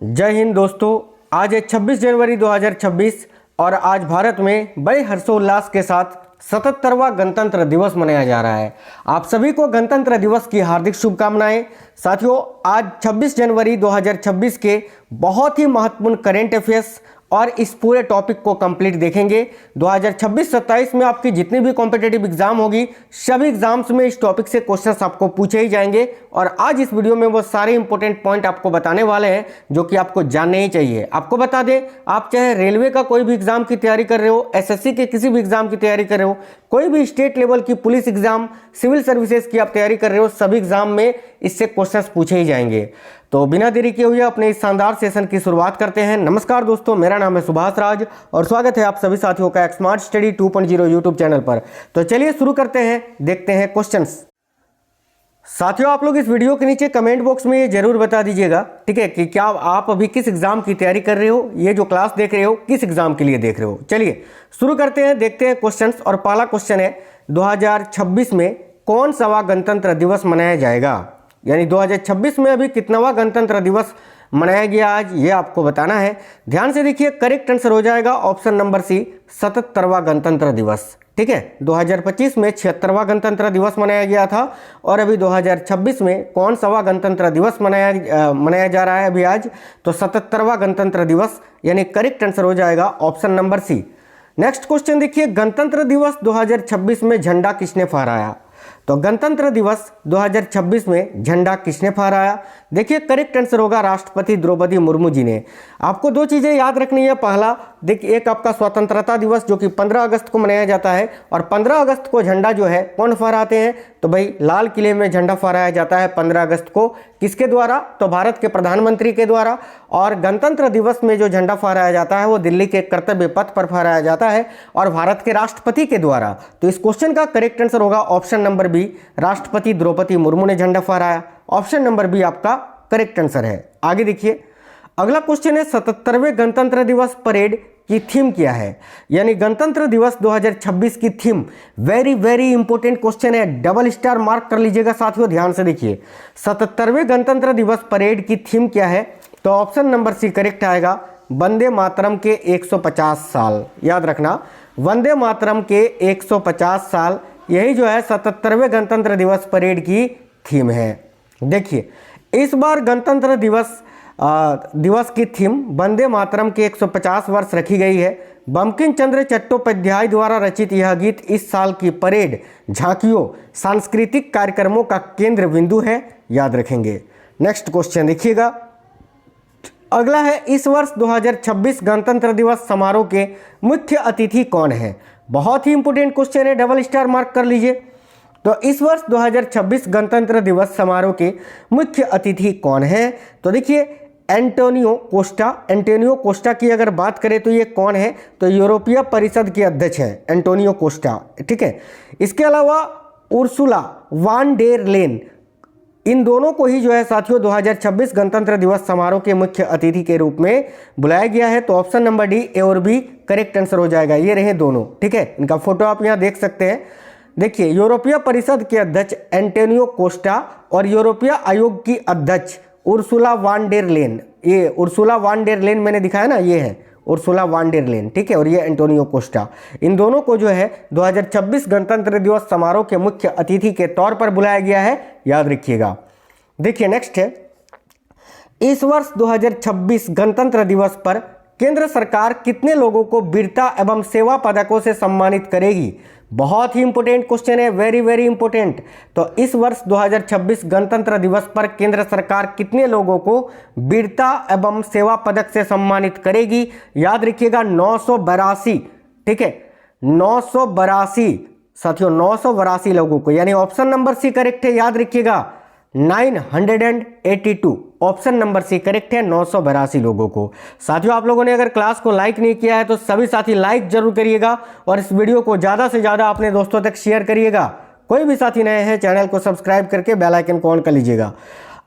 जय हिंद दोस्तों। आज है 26 जनवरी 2026 और आज भारत में बड़े हर्षोल्लास के साथ 77वां गणतंत्र दिवस मनाया जा रहा है। आप सभी को गणतंत्र दिवस की हार्दिक शुभकामनाएं। साथियों, आज 26 जनवरी 2026 के बहुत ही महत्वपूर्ण करेंट अफेयर्स और इस पूरे टॉपिक को कंप्लीट देखेंगे। 2026-27 में आपकी जितनी भी कॉम्पिटेटिव एग्जाम होगी, सभी एग्जाम्स में इस टॉपिक से क्वेश्चंस आपको पूछे ही जाएंगे और आज इस वीडियो में वो सारे इंपॉर्टेंट पॉइंट आपको बताने वाले हैं जो कि आपको जानने ही चाहिए। आपको बता दें, आप चाहे रेलवे का कोई भी एग्जाम की तैयारी कर रहे हो, एसएससी के किसी भी एग्जाम की तैयारी कर रहे हो, कोई भी स्टेट लेवल की पुलिस एग्जाम, सिविल सर्विसेज की आप तैयारी कर रहे हो, सभी एग्जाम में इससे क्वेश्चंस पूछे ही जाएंगे। तो बिना देरी किए हुए अपने इस शानदार सेशन की शुरुआत करते हैं। नमस्कार दोस्तों, मेरा नाम है सुभाष राज और स्वागत है आप सभी साथियों का स्मार्ट स्टडी 2.0 यूट्यूब चैनल पर। तो चलिए शुरू करते हैं, देखते हैं क्वेश्चंस। साथियों, आप लोग इस वीडियो के नीचे कमेंट बॉक्स में ये जरूर बता दीजिएगा, ठीक है, कि क्या आप अभी किस एग्जाम की तैयारी कर रहे हो, ये जो क्लास देख रहे हो किस एग्जाम के लिए देख रहे हो। चलिए शुरू करते हैं, देखते हैं क्वेश्चंस। और पहला क्वेश्चन है, 2026 में कौन सा गणतंत्र दिवस मनाया जाएगा, यानी 2026 में अभी कितनावां गणतंत्र दिवस मनाया गया आज, ये आपको बताना है। ध्यान से देखिए, करेक्ट आंसर हो जाएगा ऑप्शन नंबर सी, 77वां गणतंत्र दिवस। ठीक है, 2025 में 76वां गणतंत्र दिवस मनाया गया था और अभी 2026 में कौन सा गणतंत्र दिवस मनाया जा रहा है अभी आज, तो 77वां गणतंत्र दिवस, यानी करेक्ट आंसर हो जाएगा option number C. Next question देखिए, गणतंत्र दिवस 2026 में झंडा किसने फहराया। तो गणतंत्र दिवस 2026 में झंडा किसने फहराया, देखिए करेक्ट आंसर होगा राष्ट्रपति द्रौपदी मुर्मू जी ने। आपको दो चीजें याद रखनी है। पहला देखिए, एक आपका स्वतंत्रता दिवस जो कि 15 अगस्त को मनाया जाता है और 15 अगस्त को झंडा जो है कौन फहराते हैं, तो भाई लाल किले में झंडा फहराया जाता है 15 अगस्त को। किसके द्वारा, तो भारत के प्रधानमंत्री के द्वारा। और गणतंत्र दिवस में जो झंडा फहराया जाता है वो दिल्ली के कर्तव्य पथ पर फहराया जाता है और भारत के राष्ट्रपति के द्वारा। तो इस क्वेश्चन का करेक्ट आंसर होगा ऑप्शन नंबर बी, राष्ट्रपति द्रौपदी मुर्मू ने झंडा फहराया। ऑप्शन नंबर बी आपका करेक्ट आंसर है। आगे देखिए, अगला क्वेश्चन है, 77वें गणतंत्र दिवस परेड की थीम क्या है, यानी गणतंत्र दिवस 2026 की theme. Very very important question है, डबल स्टार मार्क कर लीजिएगा साथियों। ध्यान से देखिए, 77वें गणतंत्र दिवस परेड की थीम क्या है, तो ऑप्शन नंबर सी करेक्ट आएगा, वंदे मातरम के 150 साल। याद रखना, वंदे मातरम के 150 साल, यही जो है 77वें गणतंत्र दिवस परेड की थीम है। देखिए, इस बार गणतंत्र दिवस की थीम वंदे मातरम के 150 वर्ष रखी गई है। बंकिम चंद्र चट्टोपाध्याय द्वारा रचित यह गीत इस साल की परेड, झांकियों, सांस्कृतिक कार्यक्रमों का केंद्र बिंदु है, याद रखेंगे। नेक्स्ट क्वेश्चन देखिएगा, अगला है, इस वर्ष 2026 गणतंत्र दिवस समारोह के मुख्य अतिथि कौन है। बहुत ही इंपोर्टेंट क्वेश्चन है, डबल स्टार मार्क कर लीजिए। तो इस वर्ष 2026 गणतंत्र दिवस समारोह के मुख्य अतिथि कौन है, तो देखिए एंटोनियो कोस्टा की अगर बात करें तो ये कौन है, तो यूरोपीय परिषद के अध्यक्ष हैं एंटोनियो कोस्टा। ठीक है, इसके अलावा उर्सुला वान डेर लेन, इन दोनों को ही जो है साथियों 2026 गणतंत्र दिवस समारोह के मुख्य अतिथि के रूप में बुलाया गया है। तो ऑप्शन नंबर डी, ए और बी करेक्ट आंसर हो जाएगा। ये रहे दोनों, ठीक है, इनका फोटो आप यहाँ देख सकते हैं। देखिए, यूरोपीय परिषद के अध्यक्ष एंटोनियो कोस्टा और यूरोपीय आयोग की अध्यक्ष उर्सुला वान डेर लेन। ये उर्सुला वान डेर लेन मैंने दिखाया ना, ये है उर्सुला वान डेर लेन, ठीक है, और ये एंटोनियो कोस्टा। इन दोनों को जो है 2026 गणतंत्र दिवस समारोह के मुख्य अतिथि के तौर पर बुलाया गया है, याद रखिएगा। देखिए नेक्स्ट है, इस वर्ष 2026 गणतंत्र दिवस पर केंद्र सरकार कितने लोगों को वीरता एवं सेवा पदकों से सम्मानित करेगी। बहुत ही इंपॉर्टेंट क्वेश्चन है, वेरी वेरी इंपॉर्टेंट। तो इस वर्ष 2026 गणतंत्र दिवस पर केंद्र सरकार कितने लोगों को वीरता एवं सेवा पदक से सम्मानित करेगी, याद रखिएगा 982। ठीक है, 982 साथियों, 982 लोगों को, यानी ऑप्शन नंबर सी करेक्ट है, याद रखिएगा 982। ऑप्शन नंबर सी करेक्ट है, 982 लोगों को। साथियों, आप लोगों ने अगर क्लास को लाइक नहीं किया है तो सभी साथी लाइक जरूर करिएगा और इस वीडियो को ज़्यादा से ज़्यादा अपने दोस्तों तक शेयर करिएगा। कोई भी साथी नए हैं, चैनल को सब्सक्राइब करके बेल आइकन को ऑन कर लीजिएगा।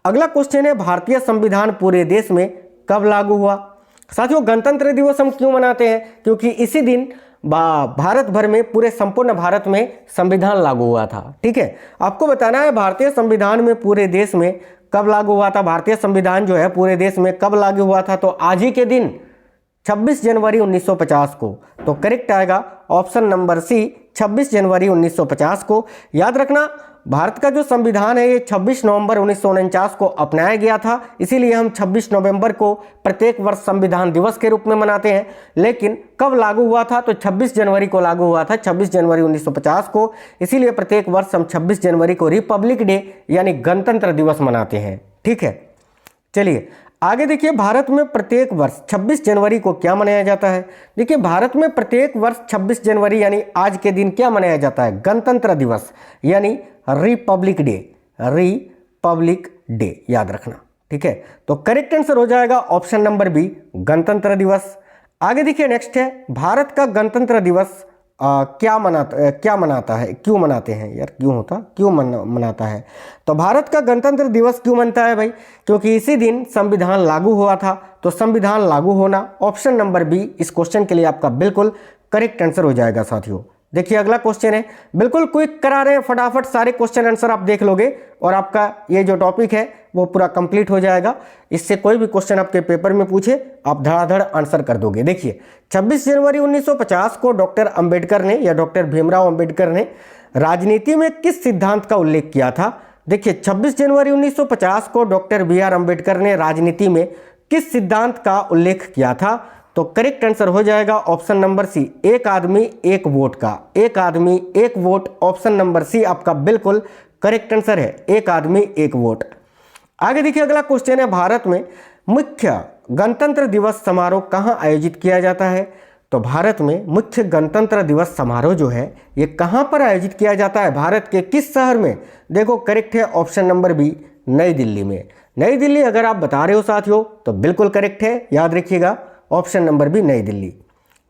अगला क्वेश्चन है, भारतीय संविधान पूरे देश में कब लागू हुआ। साथियों, गणतंत्र दिवस हम क्यों मनाते हैं, क्योंकि इसी दिन भारत भर में, पूरे संपूर्ण भारत में संविधान लागू हुआ था। ठीक है, आपको बताना है भारतीय संविधान में पूरे देश में कब लागू हुआ था, भारतीय संविधान जो है पूरे देश में कब लागू हुआ था, तो आज ही के दिन 26 जनवरी 1950 को। तो करेक्ट आएगा ऑप्शन नंबर सी 26 जनवरी 1950 को। याद रखना भारत का जो संविधान है ये 26 नवंबर 1949 को अपनाया गया था, इसीलिए हम 26 नवंबर को प्रत्येक वर्ष संविधान दिवस के रूप में मनाते हैं। लेकिन कब लागू हुआ था, तो 26 जनवरी को लागू हुआ था, 26 जनवरी 1950 को। इसीलिए प्रत्येक वर्ष हम 26 जनवरी को रिपब्लिक डे यानी गणतंत्र दिवस मनाते हैं। ठीक है, चलिए आगे देखिए, भारत में प्रत्येक वर्ष 26 जनवरी को क्या मनाया जाता है। देखिए भारत में प्रत्येक वर्ष 26 जनवरी यानी आज के दिन क्या मनाया जाता है, गणतंत्र दिवस यानी रिपब्लिक डे, रिपब्लिक डे याद रखना। ठीक है, तो करेक्ट आंसर हो जाएगा ऑप्शन नंबर बी, गणतंत्र दिवस। आगे देखिए नेक्स्ट है, भारत का गणतंत्र दिवस क्या मनाता है, क्यों मनाते हैं यार, क्यों मनाता है। तो भारत का गणतंत्र दिवस क्यों मनता है भाई, क्योंकि इसी दिन संविधान लागू हुआ था। तो संविधान लागू होना, ऑप्शन नंबर बी इस क्वेश्चन के लिए आपका बिल्कुल करेक्ट आंसर हो जाएगा साथियों। देखिए अगला क्वेश्चन है, बिल्कुल क्विक करा रहे हैं, फटाफट सारे क्वेश्चन आंसर आप देख लोगे और आपका ये जो टॉपिक है वो पूरा कंप्लीट हो जाएगा। इससे कोई भी क्वेश्चन आपके पेपर में पूछे आप धड़ाधड़ आंसर कर दोगे। देखिए 26 जनवरी 1950 को डॉक्टर अंबेडकर ने या डॉक्टर भीमराव अंबेडकर ने राजनीति में किस सिद्धांत का उल्लेख किया था। देखिए 26 जनवरी 1950 को डॉक्टर बी.आर. अंबेडकर ने राजनीति में किस सिद्धांत का उल्लेख किया था। तो करेक्ट आंसर हो जाएगा ऑप्शन नंबर सी, एक आदमी एक वोट का, एक आदमी एक वोट। ऑप्शन नंबर सी आपका बिल्कुल करेक्ट आंसर है, एक आदमी एक वोट। आगे देखिए अगला क्वेश्चन है, भारत में मुख्य गणतंत्र दिवस समारोह कहाँ आयोजित किया जाता है। तो भारत में मुख्य गणतंत्र दिवस समारोह जो है ये कहाँ पर आयोजित किया जाता है, भारत के किस शहर में। देखो करेक्ट है ऑप्शन नंबर बी, नई दिल्ली में। नई दिल्ली अगर आप बता रहे हो साथियों तो बिल्कुल करेक्ट है, याद रखिएगा ऑप्शन नंबर बी नई दिल्ली।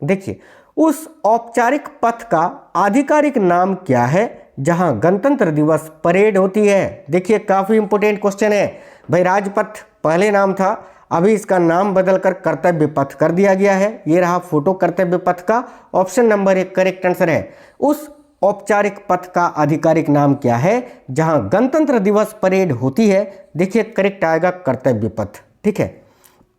देखिए उस औपचारिक पथ का आधिकारिक नाम क्या है जहां गणतंत्र दिवस परेड होती है। देखिए काफी इंपोर्टेंट क्वेश्चन है भाई, राजपथ पहले नाम था, अभी इसका नाम बदलकर कर्तव्य पथ कर दिया गया है। ये रहा फोटो कर्तव्य पथ का, ऑप्शन नंबर 1 करेक्ट आंसर है। उस औपचारिक पथ का आधिकारिक नाम क्या है जहां गणतंत्र दिवस परेड होती है। देखिए करेक्ट आएगा कर्तव्य पथ। ठीक है,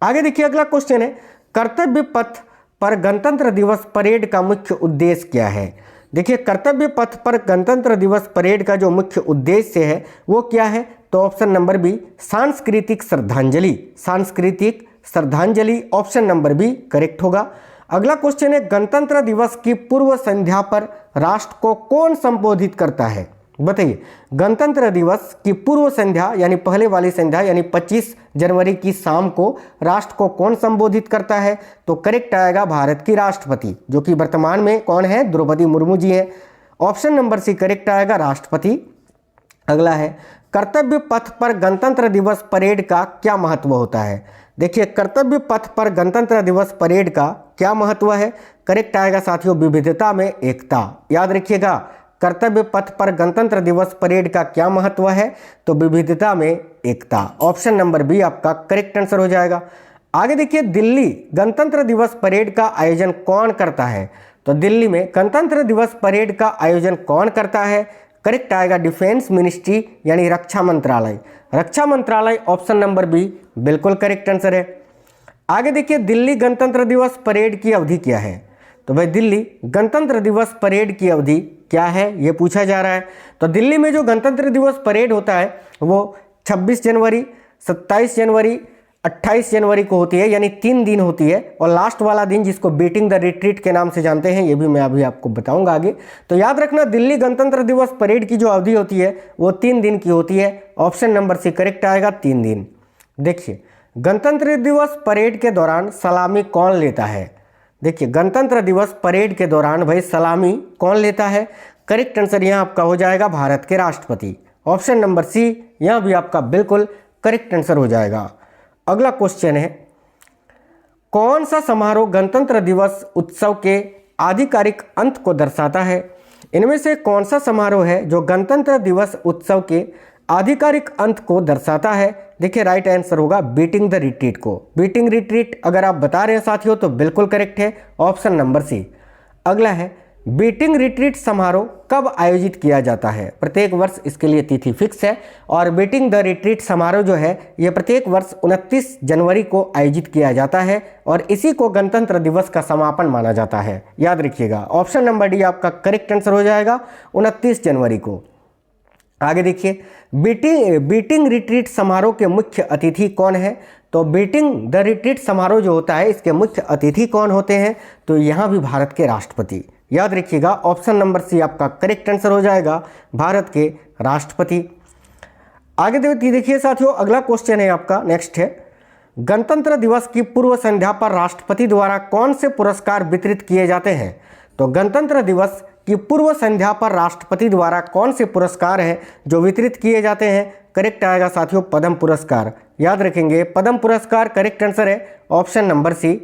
आगे देखिए अगला क्वेश्चन है, कर्तव्य पथ पर गणतंत्र दिवस परेड का मुख्य उद्देश्य क्या है। देखिए कर्तव्य पथ पर गणतंत्र दिवस परेड का जो मुख्य उद्देश्य है वो क्या है। तो ऑप्शन नंबर बी सांस्कृतिक श्रद्धांजलि, सांस्कृतिक श्रद्धांजलि ऑप्शन नंबर बी करेक्ट होगा। अगला क्वेश्चन है, गणतंत्र दिवस की पूर्व संध्या पर राष्ट्र को कौन संबोधित करता है। बताइए गणतंत्र दिवस की पूर्व संध्या यानी पहले वाली संध्या यानी 25 जनवरी की शाम को राष्ट्र को कौन संबोधित करता है। तो करेक्ट आएगा भारत की राष्ट्रपति, जो कि वर्तमान में कौन है, द्रौपदी मुर्मू जी है। ऑप्शन नंबर सी करेक्ट आएगा राष्ट्रपति। अगला है, कर्तव्य पथ पर गणतंत्र दिवस परेड का क्या महत्व होता है। देखिए कर्तव्य पथ पर गणतंत्र दिवस परेड का क्या महत्व है। करेक्ट आएगा साथियों विविधता में एकता। याद रखिएगा कर्तव्य पथ पर गणतंत्र दिवस परेड का क्या महत्व है, तो विविधता में एकता। ऑप्शन नंबर बी आपका करेक्ट आंसर हो जाएगा। आगे देखिए दिल्ली गणतंत्र दिवस परेड का आयोजन कौन करता है। तो दिल्ली में गणतंत्र दिवस परेड का आयोजन कौन करता है। करेक्ट आएगा डिफेंस मिनिस्ट्री यानी रक्षा मंत्रालय, रक्षा मंत्रालय ऑप्शन नंबर बी बिल्कुल करेक्ट आंसर है। आगे देखिए दिल्ली गणतंत्र दिवस परेड की अवधि क्या है। तो भाई दिल्ली गणतंत्र दिवस परेड की अवधि क्या है ये पूछा जा रहा है। तो दिल्ली में जो गणतंत्र दिवस परेड होता है वो 26 जनवरी, 27 जनवरी, 28 जनवरी को होती है, यानी 3 दिन होती है। और लास्ट वाला दिन जिसको बीटिंग द रिट्रीट के नाम से जानते हैं, ये भी मैं अभी आपको बताऊंगा आगे। तो याद रखना दिल्ली गणतंत्र दिवस परेड की जो अवधि होती है वो 3 दिन की होती है। ऑप्शन नंबर सी करेक्ट आएगा 3 दिन। देखिए गणतंत्र दिवस परेड के दौरान सलामी कौन लेता है। देखिए गणतंत्र दिवस परेड के दौरान भाई सलामी कौन लेता है। करेक्ट आंसर यहाँ आपका हो जाएगा भारत के राष्ट्रपति। ऑप्शन नंबर सी यहाँ भी आपका बिल्कुल करेक्ट आंसर हो जाएगा। अगला क्वेश्चन है, कौन सा समारोह गणतंत्र दिवस उत्सव के आधिकारिक अंत को दर्शाता है। इनमें से कौन सा समारोह है जो गणतंत्र दिवस उत्सव के आधिकारिक अंत को दर्शाता है। देखिए राइट आंसर होगा बीटिंग द रिट्रीट को। बीटिंग रिट्रीट अगर आप बता रहे हैं साथियों तो बिल्कुल करेक्ट है, ऑप्शन नंबर सी। अगला है बीटिंग रिट्रीट समारोह कब आयोजित किया जाता है? प्रत्येक वर्ष इसके लिए तिथि फिक्स है और बीटिंग द रिट्रीट समारोह जो है ये प्रत्येक वर्ष 29 जनवरी को आयोजित किया जाता है और इसी को गणतंत्र दिवस का समापन माना जाता है। याद रखिएगा, ऑप्शन नंबर डी आपका करेक्ट आंसर हो जाएगा 29 जनवरी को। आगे देखिए, बीटिंग रिट्रीट समारोह के मुख्य अतिथि कौन है? तो बीटिंग द रिट्रीट समारोह जो होता है इसके मुख्य अतिथि कौन होते हैं? तो यहाँ भी भारत के राष्ट्रपति। याद रखिएगा, ऑप्शन नंबर सी आपका करेक्ट आंसर हो जाएगा, भारत के राष्ट्रपति। आगे देखिए साथियों, अगला क्वेश्चन है आपका, नेक्स्ट है, गणतंत्र दिवस की पूर्व संध्या पर राष्ट्रपति द्वारा कौन से पुरस्कार वितरित किए जाते हैं? तो गणतंत्र दिवस की पूर्व संध्या पर राष्ट्रपति द्वारा कौन से पुरस्कार हैं जो वितरित किए जाते हैं? करेक्ट आएगा साथियों, पद्म पुरस्कार। याद रखेंगे, पद्म पुरस्कार करेक्ट आंसर है, ऑप्शन नंबर सी।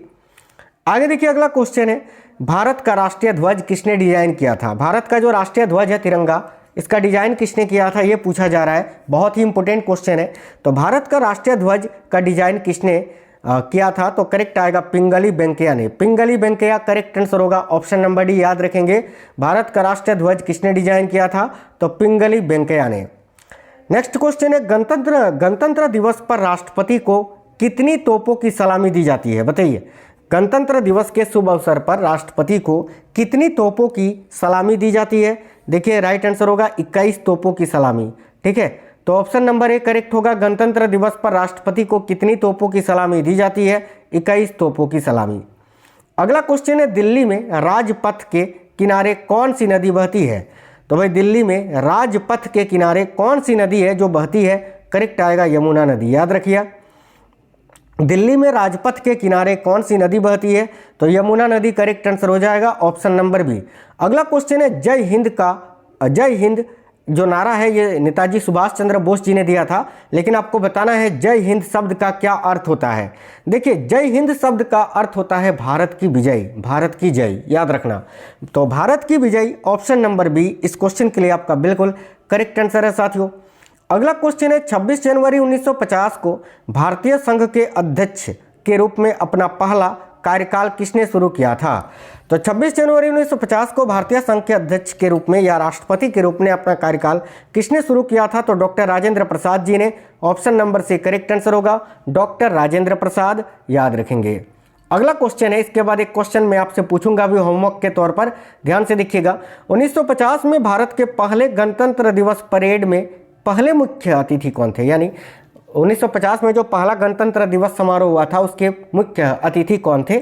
आगे देखिए, अगला क्वेश्चन है, भारत का राष्ट्रीय ध्वज किसने डिजाइन किया था? भारत का जो राष्ट्रीय ध्वज है तिरंगा, इसका डिजाइन किसने किया था ये पूछा जा रहा है, बहुत ही इंपॉर्टेंट क्वेश्चन है। तो भारत का राष्ट्रीय ध्वज का डिजाइन किसने किया था? तो करेक्ट आएगा पिंगली वेंकैया ने। पिंगली वेंकैया करेक्ट आंसर होगा, ऑप्शन नंबर डी। याद रखेंगे, भारत का राष्ट्रीय ध्वज किसने डिजाइन किया था? तो पिंगली वेंकैया ने। नेक्स्ट क्वेश्चन है, गणतंत्र दिवस पर राष्ट्रपति को कितनी तोपों की सलामी दी जाती है? बताइए, गणतंत्र दिवस के शुभ अवसर पर राष्ट्रपति को कितनी तोपों की सलामी दी जाती है? देखिए राइट आंसर होगा 21 तोपों की सलामी। ठीक है, तो ऑप्शन नंबर ए करेक्ट होगा, गणतंत्र दिवस पर राष्ट्रपति को कितनी तोपों की सलामी दी जाती है? 21 तोपों की सलामी। अगला क्वेश्चन है, दिल्ली में राजपथ के किनारे कौन सी नदी बहती है? तो भाई दिल्ली में राजपथ के किनारे कौन सी नदी है जो बहती है? करेक्ट आएगा यमुना नदी। याद रखिए, दिल्ली में राजपथ के किनारे कौन सी नदी बहती है? तो यमुना नदी करेक्ट आंसर हो जाएगा, ऑप्शन नंबर बी। अगला क्वेश्चन है, जय हिंद जो नारा है ये नेताजी सुभाष चंद्र बोस जी ने दिया था, लेकिन आपको बताना है जय हिंद शब्द का क्या अर्थ होता है। देखिए, जय हिंद शब्द का अर्थ होता है भारत की विजय, भारत की जय। याद रखना, तो भारत की विजय, ऑप्शन नंबर बी इस क्वेश्चन के लिए आपका बिल्कुल करेक्ट आंसर है साथियों। अगला क्वेश्चन है, 26 जनवरी 1950 को भारतीय संघ के अध्यक्ष के रूप में अपना पहला कार्यकाल किसने शुरू किया था? तो 26 जनवरी 1950 को भारतीय संघ के अध्यक्ष के रूप में या राष्ट्रपति के रूप में अपना कार्यकाल किसने शुरू किया था? तो डॉक्टर राजेंद्र प्रसाद जी ने। Option number C correct answer होगा, डॉक्टर राजेंद्र प्रसाद। याद रखेंगे। अगला क्वेश्चन है, इसके बाद एक क्वेश्चन मैं आपसे पूछूंगा भी होमवर्क के तौर पर, ध्यान से देखिएगा। 1950 में भारत के पहले गणतंत्र दिवस परेड में पहले मुख्य अतिथि कौन थे? यानी 1950 में जो पहला गणतंत्र दिवस समारोह हुआ था उसके मुख्य अतिथि कौन थे?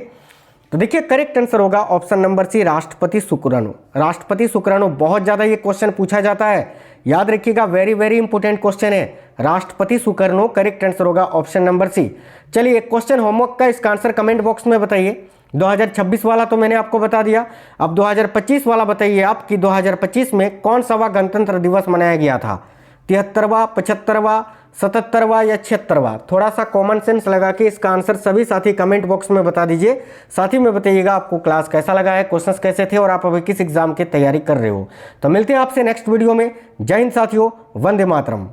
तो देखिए करेक्ट आंसर होगा ऑप्शन नंबर सी, राष्ट्रपति सुकर्णो। राष्ट्रपति सुकर्णो, बहुत ज़्यादा ये क्वेश्चन पूछा जाता है, याद रखिएगा, वेरी वेरी इंपॉर्टेंट क्वेश्चन है। राष्ट्रपति सुकर्णो करेक्ट आंसर होगा, ऑप्शन नंबर सी। चलिए एक क्वेश्चन होमवर्क का, इसका आंसर कमेंट बॉक्स में बताइए। 2026 वाला तो मैंने आपको बता दिया, अब 2025 वाला बताइए आप कि 2025 में कौन सा गणतंत्र दिवस मनाया गया था? 73वां, 75वां, 77वां या 76वां? थोड़ा सा कॉमन सेंस लगा के इसका आंसर सभी साथी कमेंट बॉक्स में बता दीजिए। साथ ही में बताइएगा आपको क्लास कैसा लगा है, क्वेश्चंस कैसे थे और आप अभी किस एग्जाम की तैयारी कर रहे हो। तो मिलते हैं आपसे नेक्स्ट वीडियो में। जय हिंद साथियों, वंदे मातरम।